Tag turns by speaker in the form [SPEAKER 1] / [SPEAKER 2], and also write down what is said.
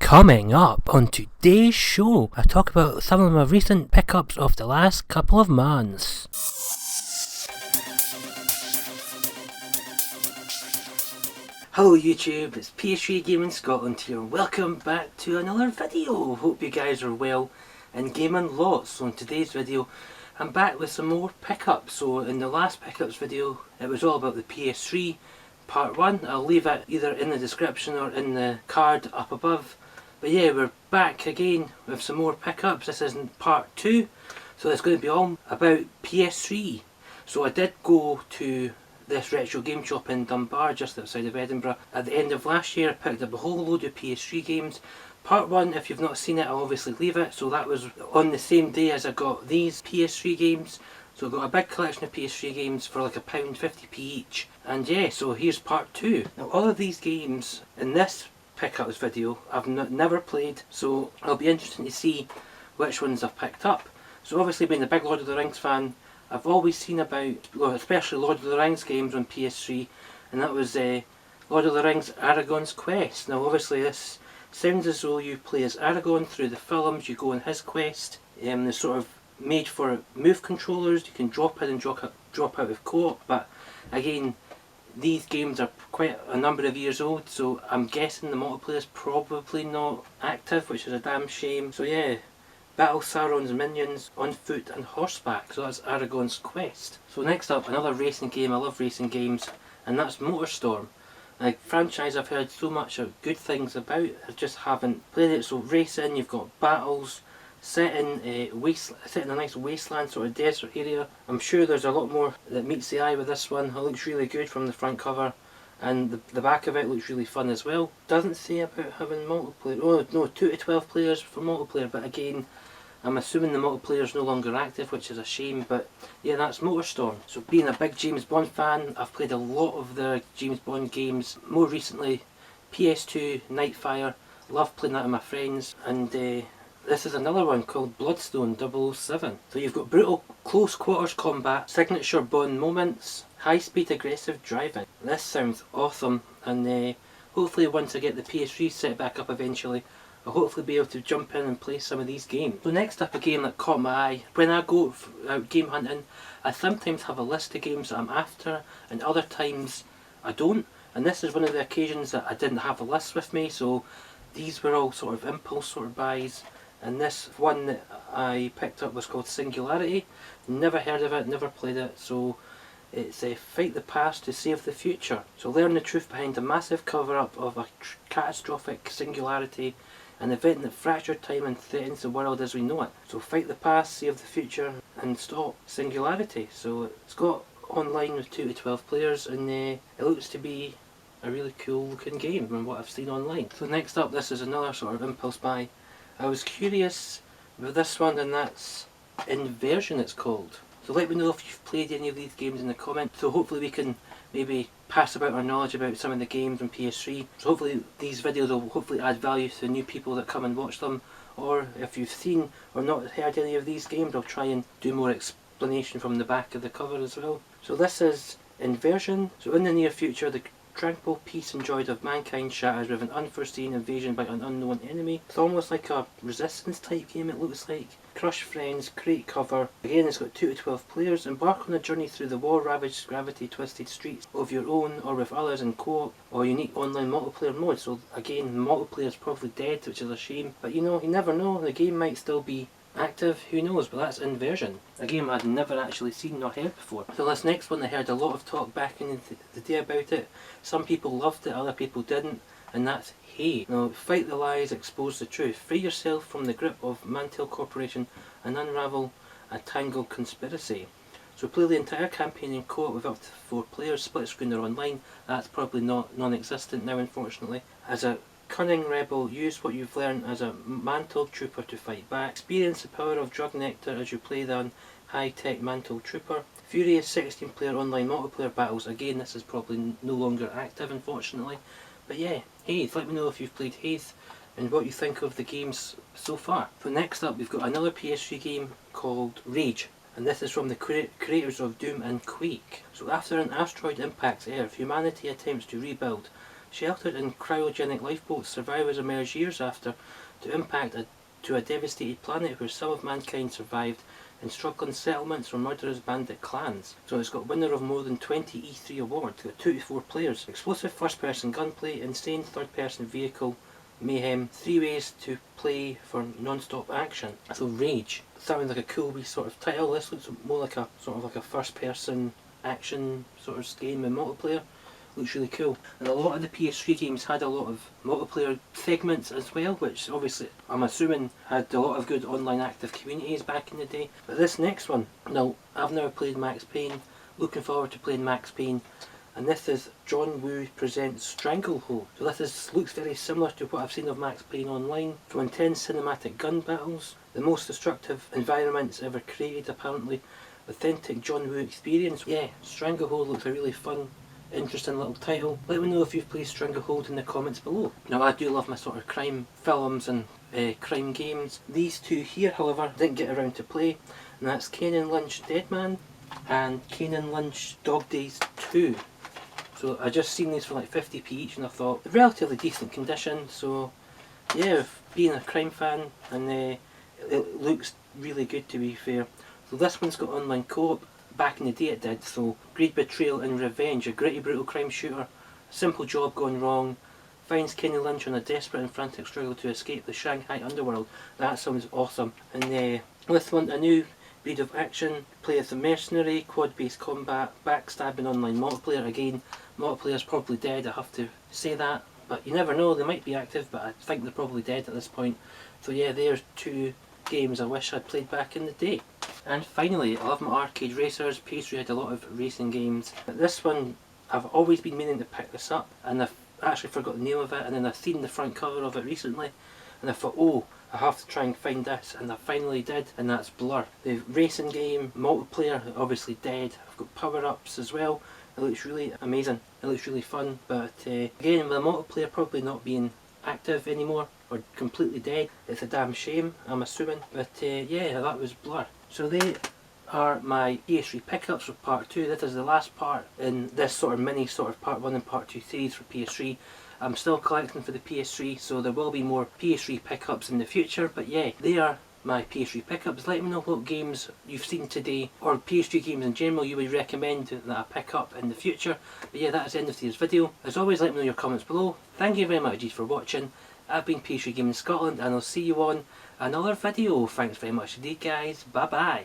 [SPEAKER 1] Coming up on today's show, I talk about some of my recent pickups of the last couple of months. Hello YouTube, it's PS3 Gaming Scotland here and welcome back to another video. Hope you guys are well and gaming lots. So in today's video I'm back with some more pickups. So in the last pickups video it was all about the PS3 part 1. I'll leave it either in the description or in the card up above. But yeah, we're back again with some more pickups. This isn't part 2, so it's going to be all about PS3. So I did go to this retro game shop in Dunbar, just outside of Edinburgh. At the end of last year I picked up a whole load of PS3 games. Part 1, if you've not seen it, I'll obviously leave it. So that was on the same day as I got these PS3 games. So I got a big collection of PS3 games for like £1.50p each. And yeah, so here's part 2. Now all of these games in this pickups video I've never played, so it'll be interesting to see which ones I've picked up. So obviously being a big Lord of the Rings fan, I've always seen about, especially Lord of the Rings games on PS3, and that was Lord of the Rings Aragorn's Quest. Now obviously this sounds as though you play as Aragorn through the films, you go on his quest. They're sort of made for move controllers, you can drop in and drop out of co-op, but again these games are quite a number of years old, so I'm guessing the multiplayer is probably not active, which is a damn shame. So yeah, battle Sauron's minions on foot and horseback, so that's Aragorn's Quest. So next up, another racing game. I love racing games, and that's MotorStorm. A franchise I've heard so much of good things about, I just haven't played it. So racing, you've got battles, set in a nice wasteland sort of desert area. I'm sure there's a lot more that meets the eye with this one. It looks really good from the front cover, and the back of it looks really fun as well. Doesn't say about having multiplayer. Oh no, 2 to 12 players for multiplayer, but again I'm assuming the multiplayer is no longer active, which is a shame. But yeah, that's MotorStorm. So being a big James Bond fan, I've played a lot of the James Bond games. More recently PS2 Nightfire, love playing that with my friends, and this is another one called Bloodstone 007. So you've got brutal close quarters combat, signature Bond moments, high speed aggressive driving. This sounds awesome, and hopefully once I get the PS3 set back up eventually, I'll hopefully be able to jump in and play some of these games. So next up, a game that caught my eye. When I go out game hunting, I sometimes have a list of games that I'm after, and other times I don't. And this is one of the occasions that I didn't have a list with me, so these were all sort of impulse sort of buys. And this one that I picked up was called Singularity. Never heard of it, never played it, so it's fight the past to save the future. So learn the truth behind a massive cover-up of a catastrophic singularity, an event that fractured time and threatens the world as we know it. So fight the past, save the future, and stop singularity. So it's got online with 2 to 12 players, and it looks to be a really cool looking game from what I've seen online. So next up, this is another sort of impulse buy. I was curious with this one, and that's Inversion it's called. So let me know if you've played any of these games in the comments, so hopefully we can maybe pass about our knowledge about some of the games on PS3. So hopefully these videos will hopefully add value to the new people that come and watch them, or if you've seen or not heard any of these games, I'll try and do more explanation from the back of the cover as well. So this is Inversion. So in the near future, the tranquil peace and joy of mankind shatters with an unforeseen invasion by an unknown enemy. It's almost like a resistance type game, it looks like. Crush friends, create cover. Again, it's got 2 to 12 players. Embark on a journey through the war-ravaged, gravity-twisted streets of your own or with others in co-op or unique online multiplayer mode. So again, multiplayer is probably dead, which is a shame. But you know, you never know, the game might still be active, who knows, but that's Inversion. A game I'd never actually seen nor heard before. So this next one, I heard a lot of talk back in the day about it. Some people loved it, other people didn't, and that's Hay. Now, fight the lies, expose the truth. Free yourself from the grip of Mantel Corporation and unravel a tangled conspiracy. So play the entire campaign in co-op with up to 4 players, split screen or online. That's probably not non-existent now, unfortunately. As a cunning rebel, use what you've learned as a mantled trooper to fight back. Experience the power of drug nectar as you play the high-tech mantled trooper. Furious 16-player online multiplayer battles. Again, this is probably no longer active, unfortunately. But yeah, Haze, let me know if you've played Haze and what you think of the games so far. So next up, we've got another PS3 game called Rage. And this is from the creators of Doom and Quake. So after an asteroid impacts Earth, humanity attempts to rebuild, Sheltered in cryogenic lifeboats, survivors emerge years after to impact to a devastated planet where some of mankind survived in struggling settlements or murderous bandit clans. So it's got winner of more than 20 E3 awards, got 2 to 4 players, explosive first person gunplay, insane third person vehicle mayhem, 3 ways to play for non-stop action. So Rage, sounding like a cool wee sort of title. This looks more like a sort of like a first person action sort of game in multiplayer. Looks really cool. And a lot of the PS3 games had a lot of multiplayer segments as well, which obviously I'm assuming had a lot of good online active communities back in the day. But this next one, now I've never played Max Payne, looking forward to playing Max Payne, and this is John Woo Presents Stranglehold. So this looks very similar to what I've seen of Max Payne Online. So intense cinematic gun battles, the most destructive environments ever created apparently, authentic John Woo experience. Yeah, Stranglehold looks a really fun, interesting little title. Let me know if you've played Stranglehold in the comments below. Now I do love my sort of crime films and crime games. These two here however didn't get around to play, and that's Kane & Lynch Deadman and Kane & Lynch Dog Days 2. So I just seen these for like 50p each and I thought relatively decent condition, so yeah, being a crime fan, and it looks really good to be fair. So this one's got online co-op. Back in the day it did. So greed, betrayal and revenge, a gritty brutal crime shooter, a simple job gone wrong, finds Kenny Lynch on a desperate and frantic struggle to escape the Shanghai underworld. That sounds awesome. And this one, a new breed of action, play as a mercenary, quad based combat, backstabbing online multiplayer. Again, multiplayer's probably dead, I have to say that, but you never know, they might be active, but I think they're probably dead at this point. So yeah, there's 2 games I wish I'd played back in the day. And finally, I love my arcade racers. PS3 had a lot of racing games. But this one, I've always been meaning to pick this up, and I've actually forgot the name of it, and then I've seen the front cover of it recently, and I thought, oh, I have to try and find this, and I finally did, and that's Blur. The racing game, multiplayer, obviously dead. I've got power-ups as well. It looks really amazing. It looks really fun, but again, with the multiplayer probably not being active anymore, or completely dead, it's a damn shame, I'm assuming. But yeah, that was Blur. So they are my PS3 pickups for part 2. This is the last part in this sort of mini sort of part 1 and part 2 series for PS3. I'm still collecting for the PS3, so there will be more PS3 pickups in the future, but yeah, they are my PS3 pickups. Let me know what games you've seen today, or PS3 games in general you would recommend that I pick up in the future. But yeah, that is the end of today's video. As always, let me know your comments below. Thank you very much for watching. I've been PS3 Gaming Scotland, and I'll see you on another video. Thanks very much indeed guys, bye bye.